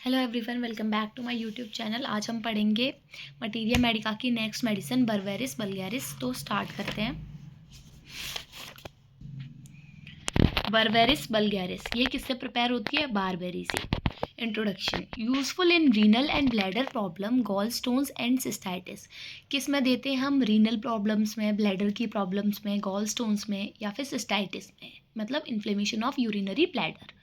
Hello everyone, welcome back to my YouTube channel. आज हम पढ़ेंगे मटीरिया मेडिका की नेक्स्ट मेडिसिन बर्वेरिस वल्गैरिस। तो स्टार्ट करते हैं। बर्वेरिस वल्गैरिस ये किससे प्रिपेयर होती है? बारबेरी से। Introduction. Useful in renal and bladder problem, gall stones and cystitis. किस में देते हैं हम? रीनल प्रॉब्लम्स में, ब्लैडर की प्रॉब्लम्स में, गॉल स्टोन्स में या फिर सिस्टाइटिस में, मतलब इन्फ्लेमेशन ऑफ यूरिनरी ब्लैडर।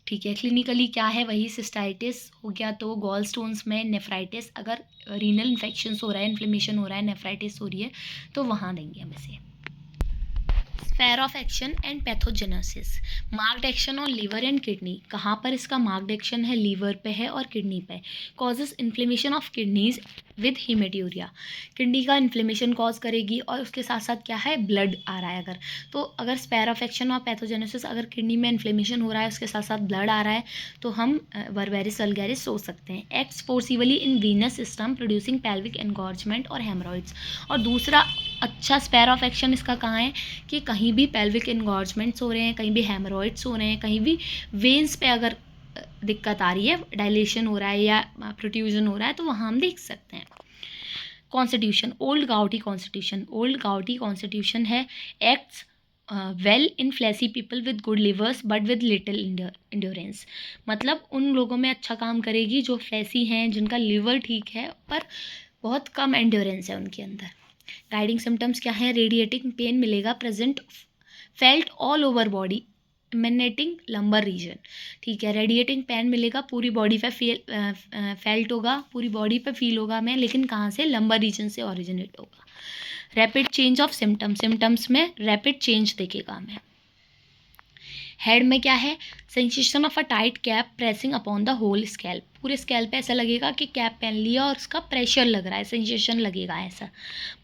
ठीक है, क्लिनिकली क्या है? वही सिस्टाइटिस हो गया तो गॉल स्टोन्स में, नेफ्राइटिस अगर रीनल इन्फेक्शंस हो रहा है, इन्फ्लेमेशन हो रहा है, नेफ्राइटिस हो रही है तो वहाँ देंगे हम इसे। Sphere of action and pathogenesis. Marked action on liver and kidney. कहाँ पर इसका मार्क्ड एक्शन है? लीवर पे है और किडनी पे। Causes inflammation of kidneys with haematuria. Kidney का इन्फ्लेमेशन कॉज करेगी और उसके साथ साथ क्या है? ब्लड आ रहा है अगर तो। अगर स्फेयर ऑफ एक्शन और पैथोजेनेसिस, अगर किडनी में इन्फ्लेमेशन हो रहा है उसके साथ साथ ब्लड आ रहा है तो हम बर्वेरिस वल्गैरिस सोच सकते हैं। एक्ट्स फोर्सिबली इन वीनस सिस्टम प्रोड्यूसिंग पेल्विक एनगॉर्जमेंट और हेमरॉइड्स। और दूसरा अच्छा स्फेयर ऑफ एक्शन इसका कहाँ है कि कहीं भी पेल्विक इनगॉर्जमेंट्स हो रहे हैं, कहीं भी हेमरॉइड्स हो रहे हैं, कहीं भी वेन्स पे अगर दिक्कत आ रही है, डायलेशन हो रहा है या प्रोट्रूजन हो रहा है तो वहाँ हम देख सकते हैं। Constitution. Old गाउटी constitution. Old गाउटी constitution है acts well in fleshy people with good levers but with little endurance. मतलब उन लोगों में अच्छा काम करेगी जो फ्लैसी हैं, जिनका लिवर ठीक है पर बहुत कम एंड्योरेंस है उनके अंदर। गाइडिंग सिम्टम्स क्या है? रेडिएटिंग पेन मिलेगा present, felt all over body, emanating lumbar region. ठीक है, रेडिएटिंग पेन मिलेगा, पूरी बॉडी पे फेल्ट होगा, पूरी बॉडी पे फील होगा हमें, लेकिन कहाँ से? लंबर रीजन से ओरिजिनेट होगा। Rapid change of symptoms. Symptoms में रैपिड चेंज दिखेगा हमें। हेड में क्या है? Sensation of a tight cap pressing upon the whole scalp. पूरे स्कैल्प पे ऐसा लगेगा कि कैप पहन लिया और उसका प्रेशर लग रहा है, सेंसेशन लगेगा ऐसा।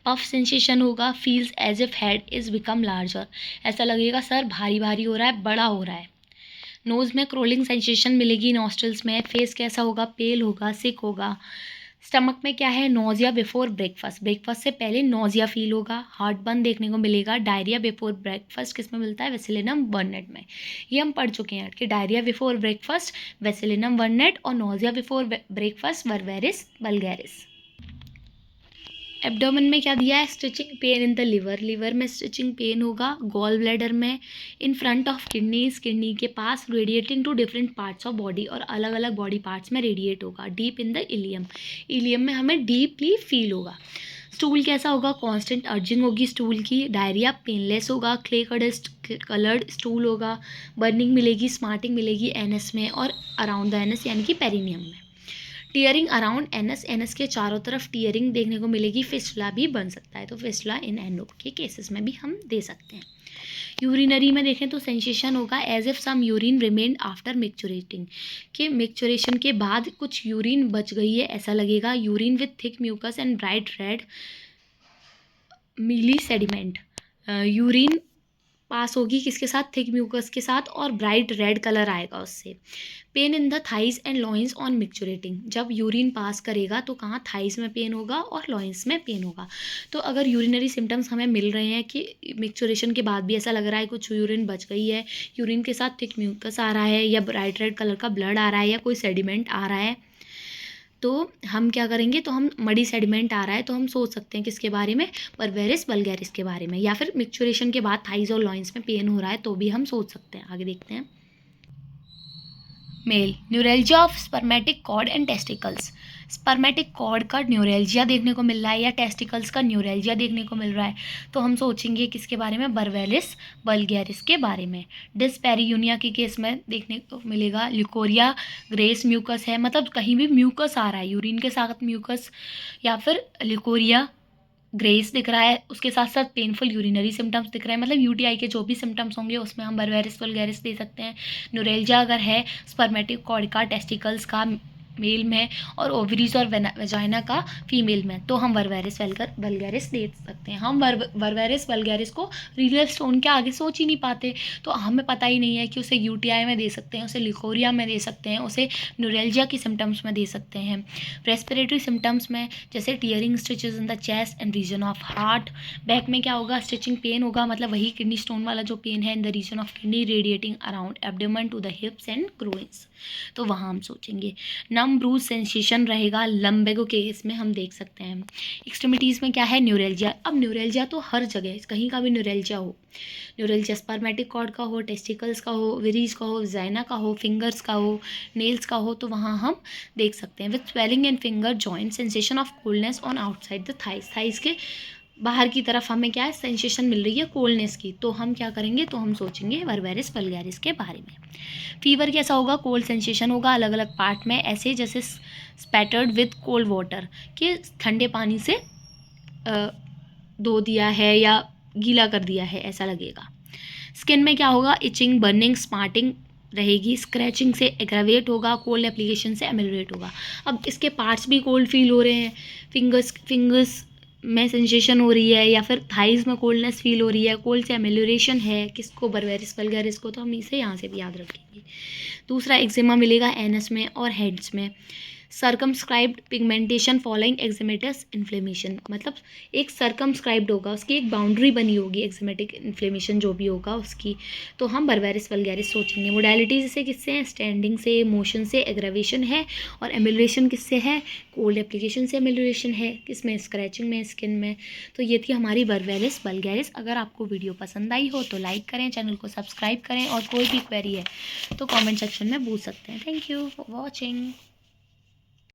पफ सेंसेशन होगा। Feels as if head is become larger. ऐसा लगेगा सर भारी भारी हो रहा है, बड़ा हो रहा है। नोज़ में क्रोलिंग सेंसेशन मिलेगी नॉस्ट्रल्स में। फेस कैसा होगा? पेल होगा, सिक होगा। स्टमक में क्या है? Nausea before breakfast. ब्रेकफास्ट से पहले नोजिया फील होगा। हार्ट बर्न देखने को मिलेगा। डायरिया बिफोर ब्रेकफास्ट किस में मिलता है? वेसिलिनम बर्नेट में। ये हम पढ़ चुके हैं कि डायरिया बिफोर ब्रेकफास्ट वेसिलिनम बर्नेट और nausea before breakfast Berberis vulgaris. Abdomen में क्या दिया है? Stitching pain in the liver. Liver में स्टिचिंग पेन होगा। गॉल ब्लैडर में, in front of kidneys, kidney के पास, radiating to different parts of body, और अलग अलग बॉडी पार्ट्स में रेडिएट होगा। Deep in the ilium. Ilium में हमें डीपली फील होगा। स्टूल कैसा होगा? कांस्टेंट अर्जिंग होगी स्टूल की। डायरिया पेनलेस होगा। क्ले कलर्ड स्टूल होगा। बर्निंग मिलेगी, स्मार्टिंग मिलेगी एनस में और अराउंड द एनस यानी कि पेरिनियम में। टीयरिंग अराउंड एनस, एनस के चारों तरफ टीयरिंग देखने को मिलेगी। फिस्टुला भी बन सकता है, तो फिस्टुला इन एनो के केसेस में भी हम दे सकते हैं। यूरिनरी में देखें तो सेंसेशन होगा as if some urine remained after micturating, कि मिक्चुरेशन के बाद कुछ यूरिन बच गई है ऐसा लगेगा। Urine with thick mucus and bright red mealy sediment. Urine pass होगी किसके साथ? थिक म्यूकस के साथ, और ब्राइट रेड कलर आएगा उससे। Pain in the thighs and loins on micturating. जब यूरिन पास करेगा तो कहाँ? थाइज में पेन होगा और लॉइंस में पेन होगा। तो अगर यूरिनरी सिम्टम्स हमें मिल रहे हैं कि मिक्चुरेशन के बाद भी ऐसा लग रहा है कुछ यूरिन बच गई है, यूरिन के साथ थिक म्यूकस आ रहा है, या ब्राइट रेड कलर का ब्लड आ रहा है, या कोई सेडिमेंट आ रहा है, तो हम क्या करेंगे? तो हम मडी सेडिमेंट आ रहा है तो हम सोच सकते हैं किसके बारे में? बर्वेरिस वल्गैरिस के बारे में। या फिर मिक्चुरेशन के बाद थाइज और लॉइंस में पेन हो रहा है तो भी हम सोच सकते हैं। आगे देखते हैं। Male. Neuralgia of spermatic cord and testicles. Spermatic cord का न्यूरेल्जिया देखने को मिल रहा है या टेस्टिकल्स का न्यूरेल्जिया देखने को मिल रहा है तो हम सोचेंगे किसके बारे में? बर्वेरिस वल्गैरिस के बारे में। डिस्पेरियूनिया के केस में देखने को मिलेगा ल्यूकोरिया ग्रेस म्यूकस है, मतलब कहीं भी म्यूकस आ रहा है, यूरिन के साथ म्यूकस, या फिर ल्यूकोरिया ग्रेस दिख रहा है, उसके साथ साथ पेनफुल यूरिनरी सिम्टम्स दिख रहे हैं, मतलब यूटीआई के जो भी सिम्टम्स होंगे उसमें हम बर्वेरिस वल्गैरिस दे सकते हैं। न्यूरेल्जिया अगर है स्पर्मेटिक कॉर्ड का, टेस्टिकल्स का, मेल में और ओवरीज और वेजाइना का फीमेल में, तो हम वर्वेरिस वल्गैरिस दे सकते हैं। हम वर्वेरिस वल्गैरिस को रीनल स्टोन के आगे सोच ही नहीं पाते, तो हमें पता ही नहीं है कि उसे यूटीआई में दे सकते हैं, उसे लिकोरिया में दे सकते हैं, उसे न्यूरेल्जिया की सिम्टम्स में दे सकते हैं। रेस्पिरेटरी सिम्टम्स में जैसे tearing stitches in the chest and region of heart. Back में क्या होगा, स्टिचिंग पेन होगा, मतलब वही किडनी स्टोन वाला जो पेन है in the region of kidney radiating around abdomen to the hips and groins, तो वहाँ हम सोचेंगे। नम ब्रूज सेंसेशन रहेगा लम्बेगो केस में, हम देख सकते हैं। एक्सट्रीमिटीज़ में क्या है, न्यूरेल्जिया। अब न्यूरेल्जिया तो हर जगह, कहीं का भी न्यूरेल्जिया हो, न्यूरेल्जिया स्पर्मेटिक कॉर्ड का हो, टेस्टिकल्स का हो, विरीज का हो, जाइना का हो, फिंगर्स का हो, नेल्स का हो, तो वहाँ हम देख सकते हैं। With swelling and finger joint, sensation of coldness on outside the thighs, thighs के बाहर की तरफ हमें क्या है, सेंसेशन मिल रही है कोल्डनेस की, तो हम क्या करेंगे, तो हम सोचेंगे वर्वेरिस वल्गैरिस के बारे में। फीवर कैसा होगा, कोल्ड सेंसेशन होगा अलग अलग पार्ट में, ऐसे जैसे स्पैटर्ड विद कोल्ड वाटर, कि ठंडे पानी से धो दिया है या गीला कर दिया है ऐसा लगेगा। स्किन में क्या होगा, इचिंग, बर्निंग, स्मार्टिंग रहेगी, स्क्रैचिंग से एग्रावेट होगा, कोल्ड एप्लीकेशन से एमेलरेट होगा। अब इसके पार्ट्स भी कोल्ड फील हो रहे हैं, फिंगर्स में सेंसेशन हो रही है, या फिर थाइज में कोल्डनेस फील हो रही है, कोल्ड से एमेलरेशन है, किसको, वर्वेरिस वल्गैरिस को, तो हम इसे यहाँ से भी याद रखेंगे। दूसरा एक्जिमा मिलेगा एनस में और हेड्स में। Circumscribed pigmentation following eczematous inflammation, मतलब एक सर्कमस्क्राइब्ड होगा, उसकी एक बाउंड्री बनी होगी एक्जिमेटिक इन्फ्लेमेशन जो भी होगा उसकी, तो हम वर्वेरिस वल्गैरिस सोचेंगे। मोडालिटीज से किससे हैं, स्टैंडिंग से, मोशन से एग्रावेशन है, और एमिलरेशन किससे है, कोल्ड एप्लीकेशन से एमिलरेशन है, किसमें, स्क्रैचिंग में, स्किन में। तो ये थी हमारी वर्वेरिस वल्गैरिस। अगर आपको वीडियो पसंद आई हो तो लाइक करें, चैनल को सब्सक्राइब करें, और कोई भी क्वेरी है तो कमेंट सेक्शन में पूछ सकते हैं। Thank you for watching.